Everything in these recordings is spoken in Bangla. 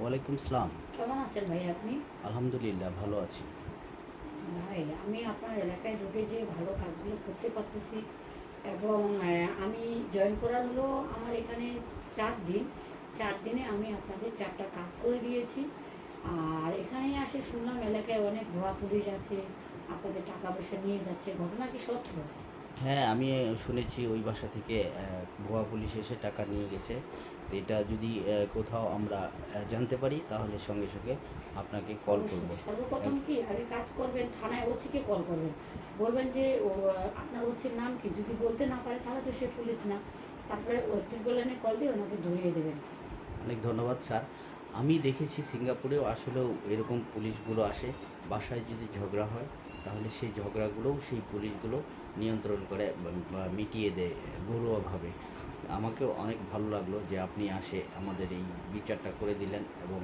ওয়ালাইকুম সালাম। কেমন আছেন ভাই আপনি? আলহামদুলিল্লাহ ভালো আছি। ভাই আমি আপনার এলাকায় ঢুকে যে ভালো কাজগুলো করতে পারতেছি এবং আমি জয়েন করার হলো আমার এখানে 4 দিন। 4 দিনে আমি আপনাদের 4টা কাজ করে দিয়েছি। আর এখানে আসে শুনলাম এলাকায় অনেক ভুয়া পুলিশ আছে, আপনাদের টাকা পয়সা নিয়ে যাচ্ছে, ঘটনা কি সত্য? হ্যাঁ, আমি শুনেছি ওই বাসা থেকে ভুয়া পুলিশ এসে টাকা নিয়ে গেছে। তো এটা যদি কোথাও আমরা জানতে পারি তাহলে সঙ্গে সঙ্গে আপনাকে কল করব। অবশ্যই সর্বপ্রথম কি আগে কাজ করবেন, থানায় ওসিকে কল করবেন, বলবেন যে আপনার ওসির নাম কি, যদি বলতে না পারে তাহলে তো সে পুলিশ না। তারপরে ট্রিপল লাইনে কল দিয়ে ওনাকে ধরিয়ে দেবেন। অনেক ধন্যবাদ স্যার। আমি দেখেছি সিঙ্গাপুরেও আসলেও এরকম পুলিশগুলো আসে, বাসায় যদি ঝগড়া হয় তাহলে সেই ঝগড়াগুলোও সেই পুলিশগুলো নিয়ন্ত্রণ করে বা মিটিয়ে দেয় ঘরোয়াভাবে। আমাকেও অনেক ভালো লাগলো যে আপনি আসে আমাদের এই বিচারটা করে দিলেন, এবং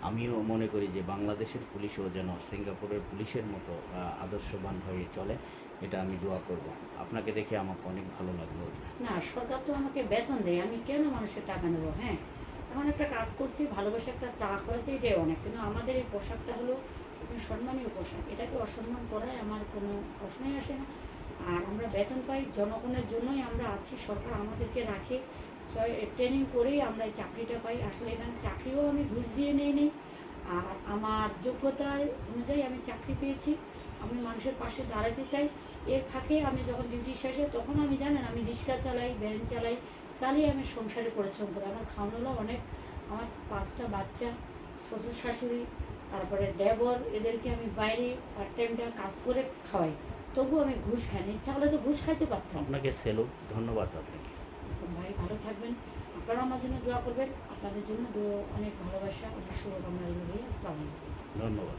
আমিও মনে করি যে বাংলাদেশের পুলিশও যেন সিঙ্গাপুরের পুলিশের মতো আদর্শবান হয়ে চলে। এটা আমি দোয়া করব। আপনাকে দেখে আমাকে অনেক ভালো লাগলো। না, সরকার তো আমাকে বেতন দেয়, আমি কেন মানুষের টাকা নেবো? হ্যাঁ, এখন একটা কাজ করছি, ভালোবাসে একটা চা করেছে, এটাই অনেক। কিন্তু আমাদের এই পোশাকটা হলো সম্মানীয় পোশাক, এটাকে অসম্মান করায় আমার কোনো প্রশ্নই আসে না। আর আমরা বেতন পাই জনগণের জন্যই আমরা আছি, সরকার আমাদেরকে রাখে, ট্রেনিং করেই আমরা এই চাকরিটা পাই। আসলে এখানে চাকরিও আমি ঘুষ দিয়ে নিই। আর আমার যোগ্যতার অনুযায়ী আমি চাকরি পেয়েছি, আমি মানুষের পাশে দাঁড়াতে চাই। এর ফাঁকে আমি যখন ডিউটি শেষে, তখন আমি জানেন আমি রিক্সা চালাই, ভ্যান চালাই, চালিয়ে আমি সংসারে পরিশ্রম করি। আমার খাওয়ানো অনেক, আমার 5টা বাচ্চা, শ্বশুর শাশুড়ি, তারপরে দেবর, এদেরকে আমি বাইরে পার্ট টাইমটা কাজ করে খাওয়াই। তবু আমি ঘুষ খাইনি, ইচ্ছা হলে তো ঘুষ খাইতে পারতাম। আপনাকে সেলুট, ধন্যবাদ আপনাকে। ভাই ভালো থাকবেন, আপনারা আমার জন্য দোয়া করবেন। আপনাদের জন্য অনেক ভালোবাসা, অনেক শুভকামনা রইল ভাই। আসসালামু আলাইকুম। ধন্যবাদ।